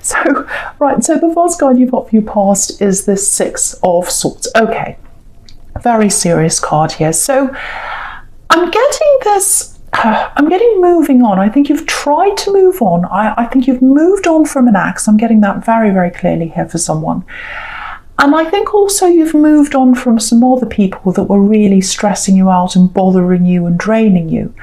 So, right, so the first card you've got for your past is this Six of Swords. Okay, very serious card here. So I'm getting this, I'm getting moving on. I think you've tried to move on. I think you've moved on from an ex. I'm getting that very, very clearly here for someone. And I think also you've moved on from some other people that were really stressing you out and bothering you and draining you.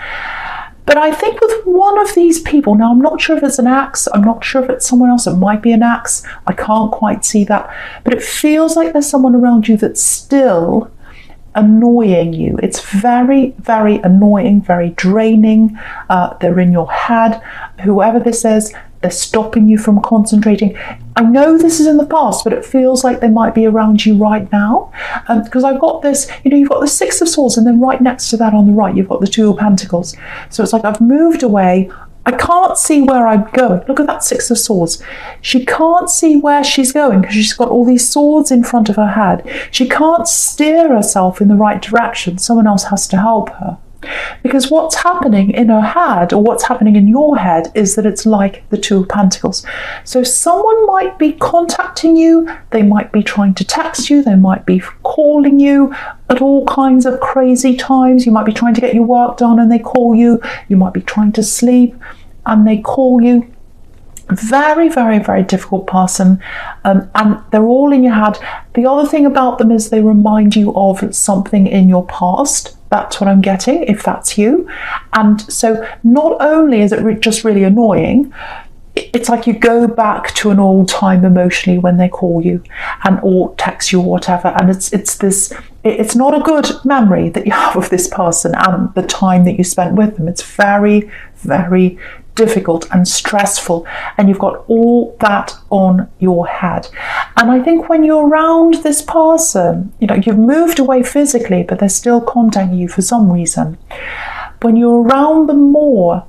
But I think with one of these people, now I'm not sure if it's an ex, I'm not sure if it's someone else, it might be an ex, I can't quite see that, but it feels like there's someone around you that's still annoying you. It's very, very annoying, very draining. They're in your head. Whoever this is, they're stopping you from concentrating. I know this is in the past, but it feels like they might be around you right now. Because I've got this, you've got the Six of Swords, and then right next to that on the right, you've got the Two of Pentacles. So it's like I've moved away. I can't see where I'm going. Look at that Six of Swords. She can't see where she's going because she's got all these swords in front of her head. She can't steer herself in the right direction. Someone else has to help her. Because what's happening in her head, or what's happening in your head, is that it's like the Two of Pentacles. So someone might be contacting you, they might be trying to text you, they might be calling you at all kinds of crazy times. You might be trying to get your work done and they call you. You might be trying to sleep and they call you. Very, very, very difficult person, and they're all in your head. The other thing about them is they remind you of something in your past. That's what I'm getting, if that's you. And so not only is it just really annoying, it's like you go back to an old time emotionally when they call you and or text you or whatever, and it's not a good memory that you have of this person and the time that you spent with them. It's very, very difficult and stressful, and you've got all that on your head. And I think when you're around this person, you've moved away physically, but they're still contacting you for some reason. When you're around them more,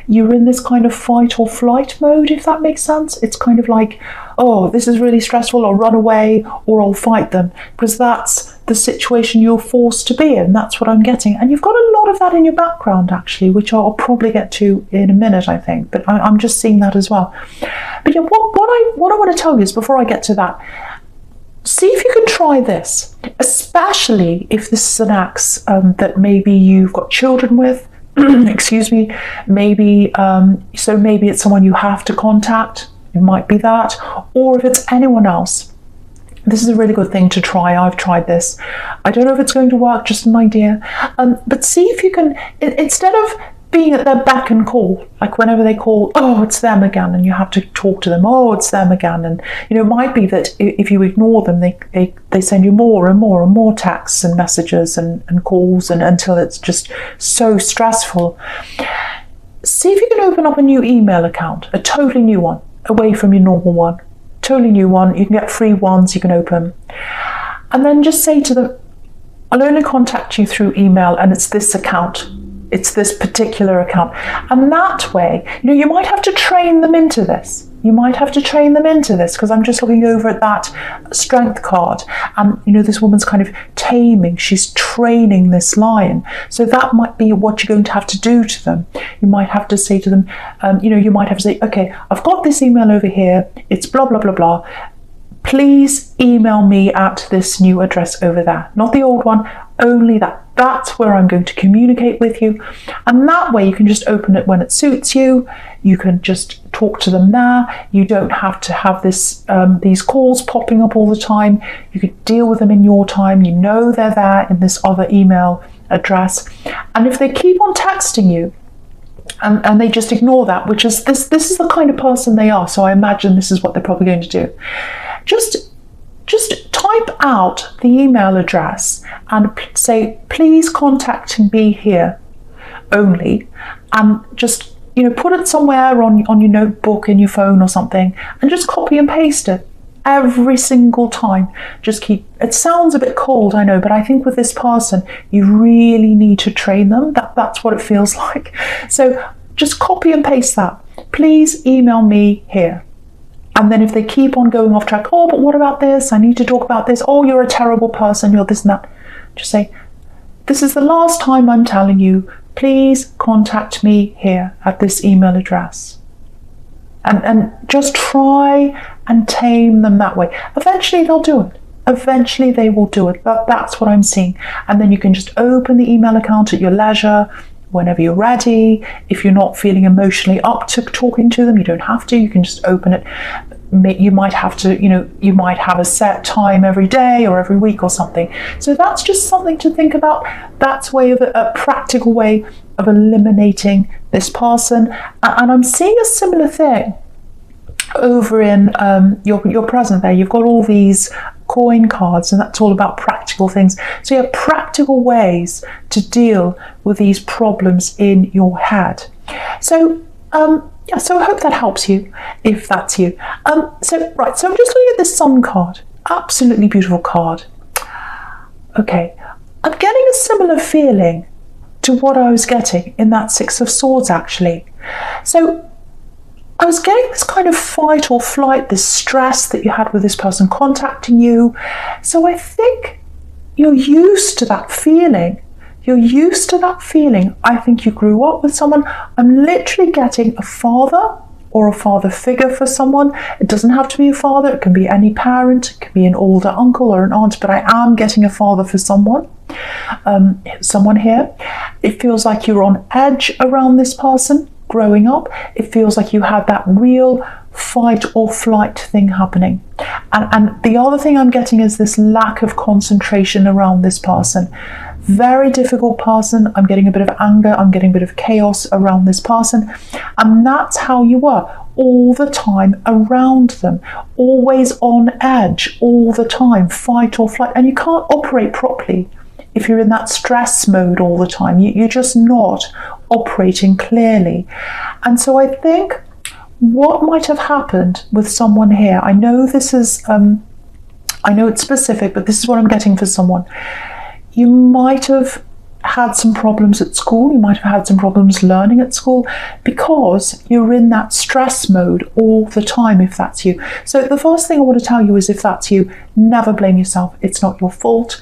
you're in this kind of fight or flight mode, if that makes sense. It's kind of like, oh, this is really stressful, I'll run away or I'll fight them, because that's the situation you're forced to be in. That's what I'm getting. And you've got a lot of that in your background, actually, which I'll probably get to in a minute, I think. But I'm just seeing that as well. But yeah, what I want to tell you is, before I get to that, see if you can try this, especially if this is an ex that maybe you've got children with, excuse me, maybe it's someone you have to contact. It might be that, or if it's anyone else. This is a really good thing to try. I've tried this. I don't know if it's going to work, just an idea. But see if you can, instead of being at their beck and call, like whenever they call, oh, it's them again, and you have to talk to them, oh, it's them again. And it might be that if you ignore them, they send you more and more and more texts and messages and calls, and until it's just so stressful. See if you can open up a new email account, a totally new one, away from your normal one. Totally new one. You can get free ones you can open. And then just say to them, I'll only contact you through email, and it's this account. It's this particular account. And that way, you might have to train them into this. You might have to train them into this, because I'm just looking over at that strength card, and this woman's kind of taming, she's training this lion. So that might be what you're going to have to do to them. You might have to say to them, you might have to say, okay, I've got this email over here, it's blah, blah, blah, blah. Please email me at this new address over there. Not the old one, only that. That's where I'm going to communicate with you. And that way you can just open it when it suits you. You can just talk to them there. You don't have to have these calls popping up all the time. You could deal with them in your time. They're there in this other email address. And if they keep on texting you, and they just ignore that, which is this is the kind of person they are. So I imagine this is what they're probably going to do. Just type out the email address and say, please contact me here only, and just put it somewhere on your notebook, in your phone or something, and just copy and paste it every single time. It sounds a bit cold, I know, but I think with this person you really need to train them. That's what it feels like. So just copy and paste that. Please email me here. And then if they keep on going off track, oh, but what about this? I need to talk about this. Oh, you're a terrible person. You're this and that. Just say, this is the last time I'm telling you, please contact me here at this email address. and just try and tame them that way. Eventually they'll do it. Eventually they will do it. That's what I'm seeing. And then you can just open the email account at your leisure, whenever you're ready. If you're not feeling emotionally up to talking to them, you don't have to. You can just open it. You might have to, you might have a set time every day or every week or something. So that's just something to think about. That's a practical way of eliminating this person. And I'm seeing a similar thing over in your present there. You've got all these coin cards, and that's all about practical things. So you have practical ways to deal with these problems in your head. So so I hope that helps you, if that's you. So I'm just looking at this Sun card. Absolutely beautiful card. Okay, I'm getting a similar feeling to what I was getting in that Six of Swords, actually. So I was getting this kind of fight or flight, this stress that you had with this person contacting you. So I think you're used to that feeling. You're used to that feeling. I think you grew up with someone. I'm literally getting a father or a father figure for someone. It doesn't have to be a father. It can be any parent. It can be an older uncle or an aunt, but I am getting a father for someone. Someone here. It feels like you're on edge around this person. Growing up, it feels like you had that real fight or flight thing happening. And the other thing I'm getting is this lack of concentration around this person. Very difficult person. I'm getting a bit of anger. I'm getting a bit of chaos around this person. And that's how you were all the time around them. Always on edge all the time. Fight or flight. And you can't operate properly if you're in that stress mode all the time. You're just not operating clearly. And so I think what might have happened with someone here, I know this is, I know it's specific, but this is what I'm getting for someone. You might have had some problems at school. You might have had some problems learning at school because you're in that stress mode all the time, if that's you. So the first thing I want to tell you is, if that's you, never blame yourself. It's not your fault.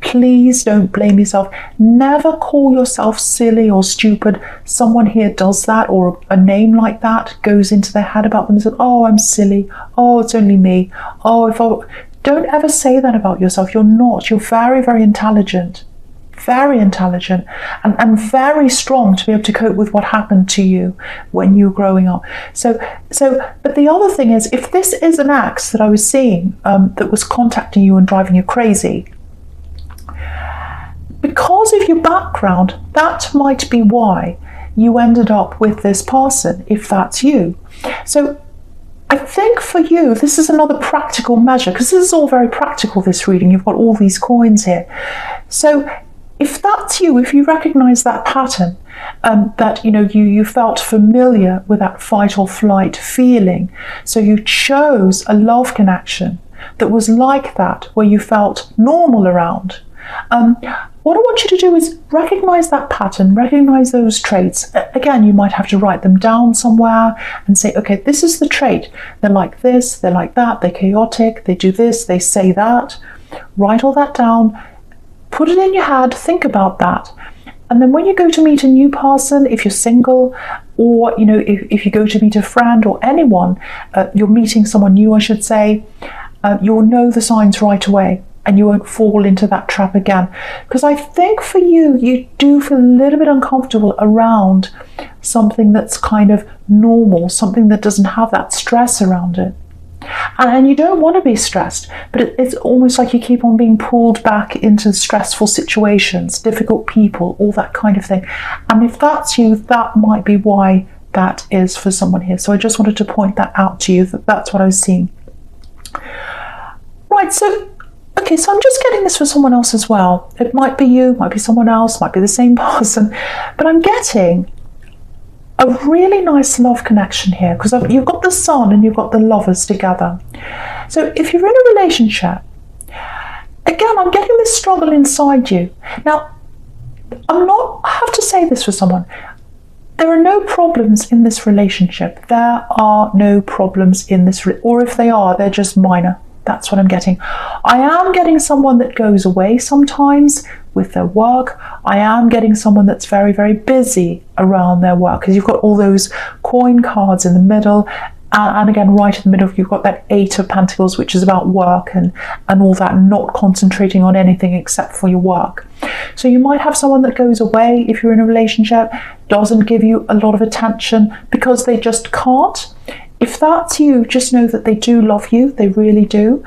Please don't blame yourself. Never call yourself silly or stupid. Someone here does that, or a name like that goes into their head about them and says, oh, I'm silly. Oh, it's only me. Don't ever say that about yourself. You're not. You're very, very intelligent. Very intelligent and very strong to be able to cope with what happened to you when you were growing up. But the other thing is, if this is an ex that I was seeing that was contacting you and driving you crazy, because of your background, that might be why you ended up with this person, if that's you. So I think for you, this is another practical measure, because this is all very practical, this reading. You've got all these coins here. So if that's you, if you recognize that pattern, that you felt familiar with that fight or flight feeling, so you chose a love connection that was like that, where you felt normal around, what I want you to do is recognize that pattern, recognize those traits. Again, you might have to write them down somewhere and say, okay, this is the trait. They're like this, they're like that, they're chaotic, they do this, they say that. Write all that down, put it in your head, think about that. And then when you go to meet a new person, if you're single, or if you go to meet a friend or anyone, you're meeting someone new, I should say, you'll know the signs right away. And you won't fall into that trap again. Because I think for you, you do feel a little bit uncomfortable around something that's kind of normal, something that doesn't have that stress around it. And you don't want to be stressed, but it's almost like you keep on being pulled back into stressful situations, difficult people, all that kind of thing. And if that's you, that might be why that is for someone here. So I just wanted to point that out to you, that's what I was seeing. Right, so okay, so I'm just getting this for someone else as well. It might be you, might be someone else, might be the same person, but I'm getting a really nice love connection here, because you've got the Sun and you've got the Lovers together. So if you're in a relationship, again, I'm getting this struggle inside you. Now, I have to say this for someone. There are no problems in this relationship. There are no problems in this, or if they are, they're just minor. That's what I'm getting. I am getting someone that goes away sometimes with their work. I am getting someone that's very, very busy around their work, because you've got all those coin cards in the middle, And again, right in the middle, you've got that 8 of Pentacles, which is about work and all that, not concentrating on anything except for your work. So you might have someone that goes away if you're in a relationship, doesn't give you a lot of attention because they just can't. If that's you, just know that they do love you. They really do.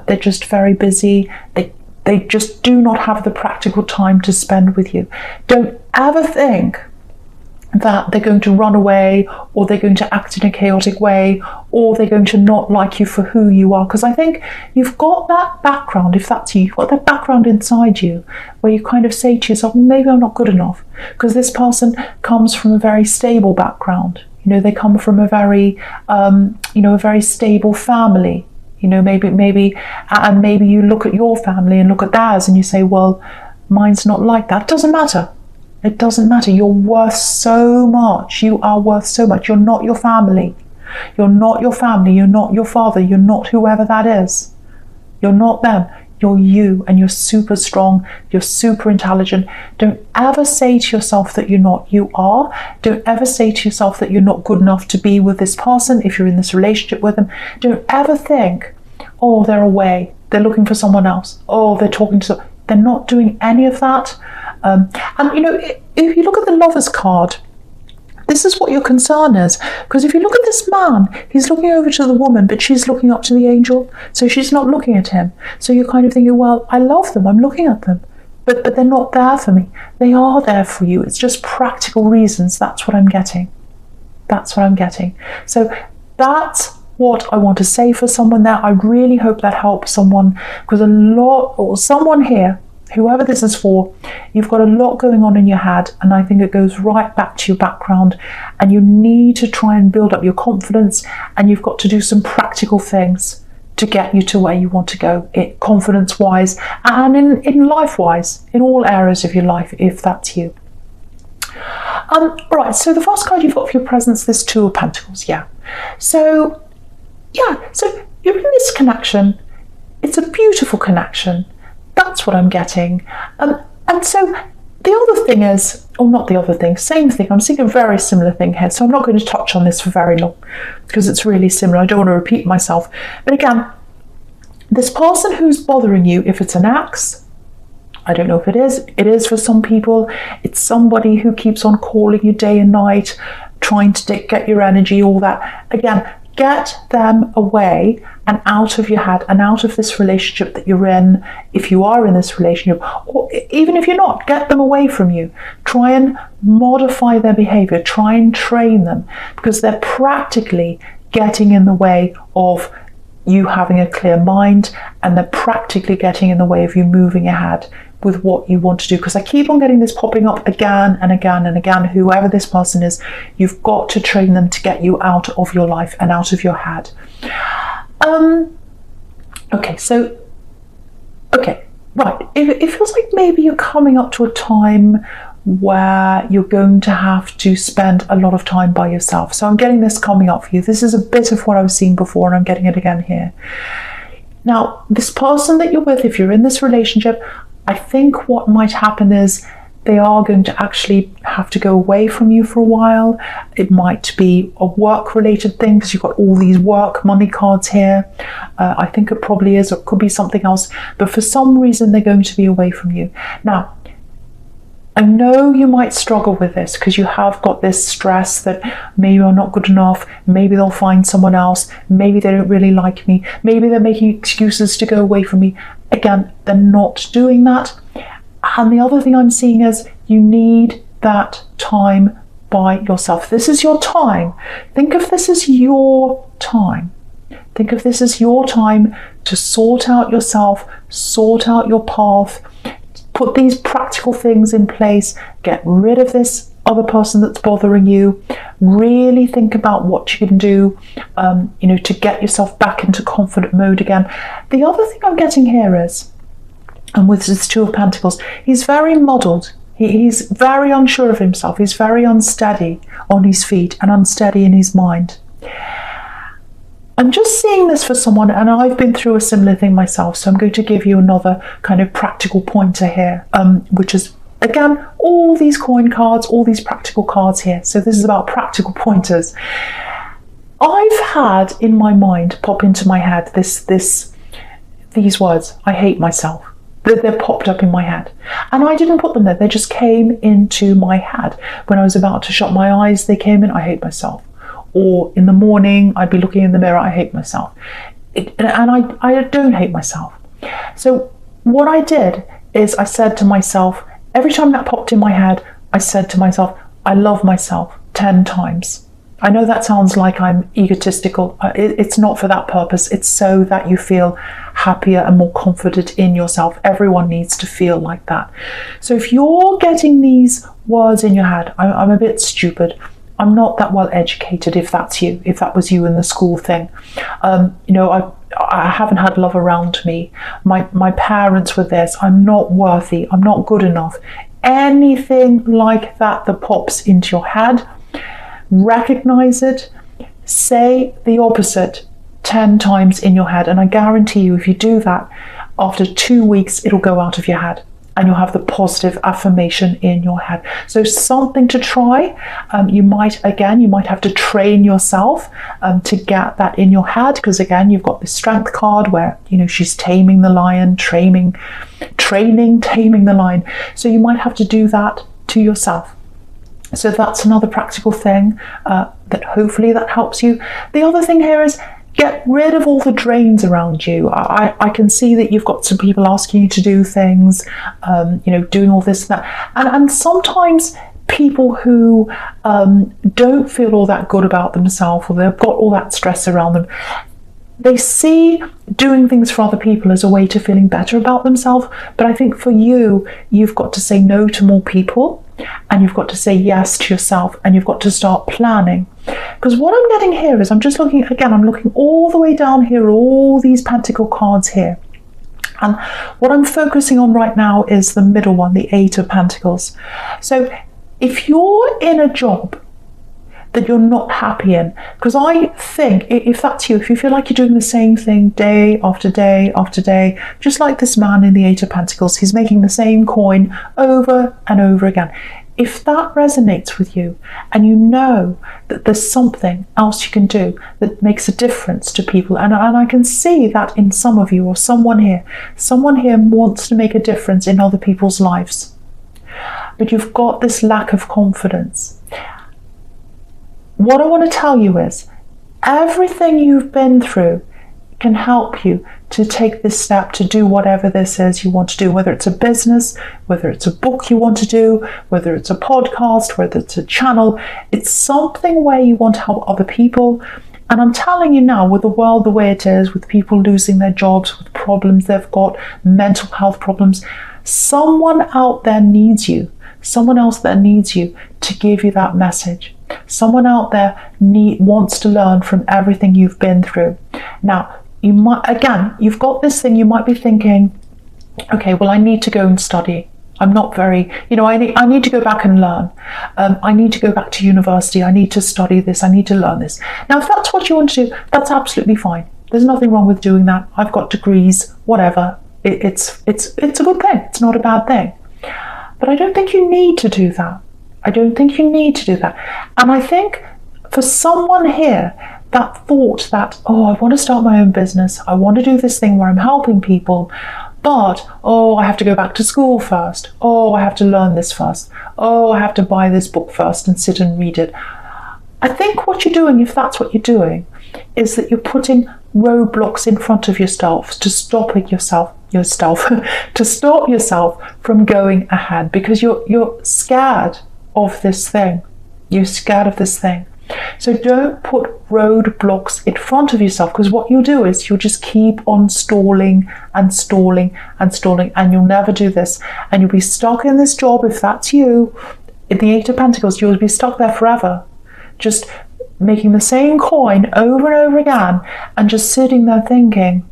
They're just very busy. They just do not have the practical time to spend with you. Don't ever think that they're going to run away, or they're going to act in a chaotic way, or they're going to not like you for who you are. Because I think you've got that background, if that's you, you've got that background inside you where you kind of say to yourself, well, maybe I'm not good enough. Because this person comes from a very stable background. You know, they come from a very, a very stable family. You know, maybe you look at your family and look at theirs and you say, well, mine's not like that. It doesn't matter. It doesn't matter. You're worth so much. You are worth so much. You're not your family. You're not your family. You're not your father. You're not whoever that is. You're not them. You're you, and you're super strong. You're super intelligent. Don't ever say to yourself that you're not. You are. Don't ever say to yourself that you're not good enough to be with this person if you're in this relationship with them. Don't ever think, oh, they're away. They're looking for someone else. Oh, they're talking to... They're not doing any of that. And, you know, if you look at the Lovers card, this is what your concern is. Because if you look at this man, he's looking over to the woman, but she's looking up to the angel. So she's not looking at him. So you're kind of thinking, well, I love them. I'm looking at them. But they're not there for me. They are there for you. It's just practical reasons. That's what I'm getting. That's what I'm getting. So that's what I want to say for someone there. I really hope that helps someone, because someone here, whoever this is for, you've got a lot going on in your head, and I think it goes right back to your background, and you need to try and build up your confidence, and you've got to do some practical things to get you to where you want to go, confidence wise and in life wise, in all areas of your life, if that's you. Right, so the first card you've got for your presence, this 2 of Pentacles. So you're in this connection. It's a beautiful connection. That's what I'm getting. And so the other thing is, or not the other thing, same thing. I'm seeing a very similar thing here. So I'm not going to touch on this for very long because it's really similar. I don't want to repeat myself. But again, this person who's bothering you, if it's an ex, I don't know if it is for some people. It's somebody who keeps on calling you day and night, trying to get your energy, all that. Again, get them away and out of your head and out of this relationship that you're in. If you are in this relationship, or even if you're not, get them away from you. Try and modify their behavior. Try and train them, because they're practically getting in the way of you having a clear mind, and they're practically getting in the way of you moving ahead with what you want to do. Because I keep on getting this popping up again and again and again. Whoever this person is, you've got to train them to get you out of your life and out of your head. Right. It feels like maybe you're coming up to a time where you're going to have to spend a lot of time by yourself. So I'm getting this coming up for you. This is a bit of what I was seeing before, and I'm getting it again here. Now, this person that you're with, if you're in this relationship, I think what might happen is they are going to actually have to go away from you for a while. It might be a work-related thing, because you've got all these work money cards here. I think it probably is, or it could be something else. But for some reason, they're going to be away from you. Now, I know you might struggle with this because you have got this stress that maybe I'm not good enough, maybe they'll find someone else, maybe they don't really like me, maybe they're making excuses to go away from me. Again, they're not doing that. And the other thing I'm seeing is you need that time by yourself. This is your time. Think of this as your time. Think of this as your time to sort out yourself, sort out your path, put these practical things in place, get rid of this other person that's bothering you, really think about what you can do, to get yourself back into confident mode again. The other thing I'm getting here is, and with this 2 of Pentacles, he's very muddled. He's very unsure of himself. He's very unsteady on his feet and unsteady in his mind. I'm just seeing this for someone, and I've been through a similar thing myself, so I'm going to give you another kind of practical pointer here, which is, again, all these coin cards, all these practical cards here. So this is about practical pointers. I've had in my mind pop into my head these words, I hate myself. They're popped up in my head. And I didn't put them there, they just came into my head. When I was about to shut my eyes, they came in, I hate myself. Or in the morning, I'd be looking in the mirror, I hate myself. And I don't hate myself. So what I did is I said to myself, every time that popped in my head, I said to myself, I love myself 10 times. I know that sounds like I'm egotistical. It's not for that purpose. It's so that you feel happier and more confident in yourself. Everyone needs to feel like that. So if you're getting these words in your head, I'm a bit stupid. I'm not that well educated, if that's you, if that was you in the school thing. I haven't had love around me. My parents were this. I'm not worthy. I'm not good enough. Anything like that pops into your head, recognize it, say the opposite 10 times in your head, and I guarantee you if you do that, after 2 weeks it'll go out of your head and you'll have the positive affirmation in your head. So something to try. You might have to train yourself to get that in your head, because again you've got the strength card where she's taming the lion, taming the lion. So you might have to do that to yourself. So that's another practical thing that hopefully that helps you. The other thing here is get rid of all the drains around you. I can see that you've got some people asking you to do things, doing all this and that. And sometimes people who don't feel all that good about themselves, or they've got all that stress around them, they see doing things for other people as a way to feeling better about themselves. But I think for you, you've got to say no to more people, and you've got to say yes to yourself, and you've got to start planning. Because what I'm getting here is, I'm looking all the way down here, all these pentacle cards here. And what I'm focusing on right now is the middle one, the 8 of Pentacles. So if you're in a job that you're not happy in, because I think if that's you, if you feel like you're doing the same thing day after day after day, just like this man in the 8 of Pentacles, he's making the same coin over and over again. If that resonates with you, and you know that there's something else you can do that makes a difference to people, and I can see that in some of you, or someone here wants to make a difference in other people's lives, but you've got this lack of confidence. What I want to tell you is, everything you've been through can help you to take this step to do whatever this is you want to do, whether it's a business, whether it's a book you want to do, whether it's a podcast, whether it's a channel. It's something where you want to help other people. And I'm telling you now, with the world the way it is, with people losing their jobs, with problems they've got, mental health problems, someone out there needs you. Someone else there needs you to give you that message. Someone out there wants to learn from everything you've been through. Now, you've got this thing, you might be thinking, okay, well, I need to go and study. I'm not very, I need to go back and learn. I need to go back to university. I need to study this. I need to learn this. Now, if that's what you want to do, that's absolutely fine. There's nothing wrong with doing that. I've got degrees, whatever. It's a good thing. It's not a bad thing. But I don't think you need to do that. And I think for someone here, that thought that, I want to start my own business. I want to do this thing where I'm helping people. But, I have to go back to school first. I have to learn this first. I have to buy this book first and sit and read it. I think what you're doing, if that's what you're doing, is that you're putting roadblocks in front of yourself to stop yourself from going ahead, because you're scared of this thing. You're scared of this thing. So don't put roadblocks in front of yourself, because what you'll do is you'll just keep on stalling and you'll never do this, and you'll be stuck in this job. If that's you, in the 8 of Pentacles, you'll be stuck there forever, just making the same coin over and over again, and just sitting there thinking,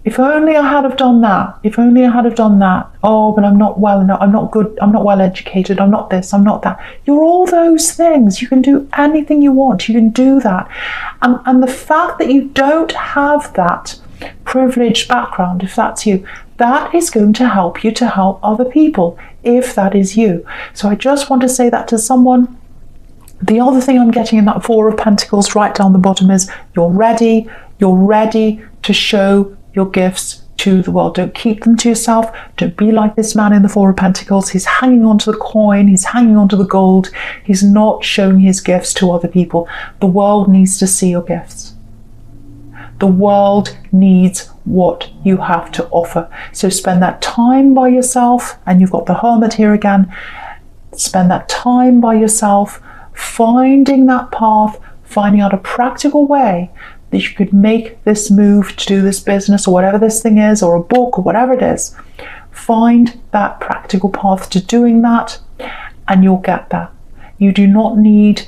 if only I had have done that, but I'm not well enough, I'm not good, I'm not well educated, I'm not this, I'm not that. You're all those things. You can do anything you want, you can do that. And the fact that you don't have that privileged background, if that's you, that is going to help you to help other people, if that is you. So I just want to say that to someone. The other thing I'm getting in that Four of Pentacles right down the bottom is you're ready to show your gifts to the world. Don't keep them to yourself. Don't be like this man in the Four of Pentacles. He's hanging on to the coin. He's hanging on to the gold. He's not showing his gifts to other people. The world needs to see your gifts. The world needs what you have to offer. So spend that time by yourself, and you've got the Hermit here again. Spend that time by yourself, finding that path, finding out a practical way that you could make this move to do this business or whatever this thing is, or a book or whatever it is. Find that practical path to doing that, and you'll get that. You do not need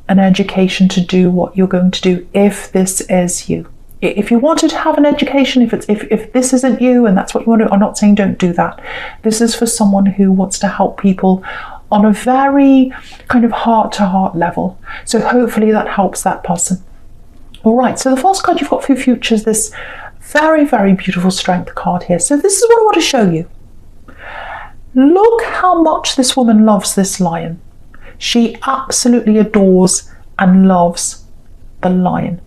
an education to do what you're going to do if this is you. If you wanted to have an education, if this isn't you and that's what you want to, I'm not saying don't do that. This is for someone who wants to help people on a very kind of heart-to-heart level. So hopefully that helps that person. All right, so the first card you've got for your future is this very, very beautiful Strength card here. So this is what I want to show you. Look how much this woman loves this lion. She absolutely adores and loves the lion.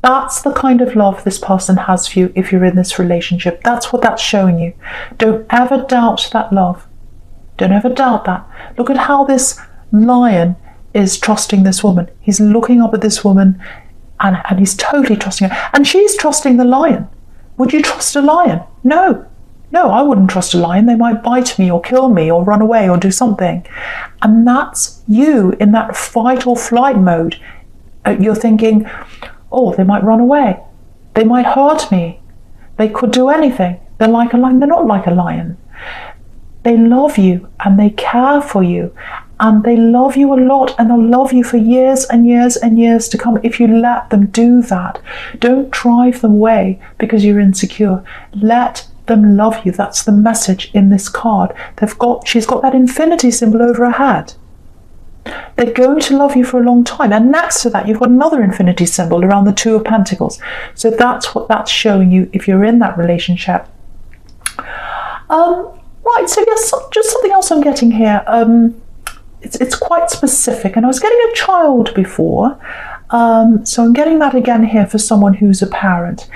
That's the kind of love this person has for you if you're in this relationship. That's what that's showing you. Don't ever doubt that love. Don't ever doubt that. Look at how this lion is trusting this woman. He's looking up at this woman, and he's totally trusting her. And she's trusting the lion. Would you trust a lion? No. No, I wouldn't trust a lion. They might bite me or kill me or run away or do something. And that's you in that fight or flight mode. You're thinking, oh, they might run away. They might hurt me. They could do anything. They're like a lion. They're not like a lion. They love you and they care for you. And they love you a lot, and they'll love you for years and years and years to come if you let them do that. Don't drive them away because you're insecure. Let them love you. That's the message in this card. She's got that infinity symbol over her head. They're going to love you for a long time. And next to that, you've got another infinity symbol around the Two of Pentacles. So that's what that's showing you if you're in that relationship. Right, so yes, just something else I'm getting here. It's quite specific, and I was getting a child before, so I'm getting that again here for someone who's a parent.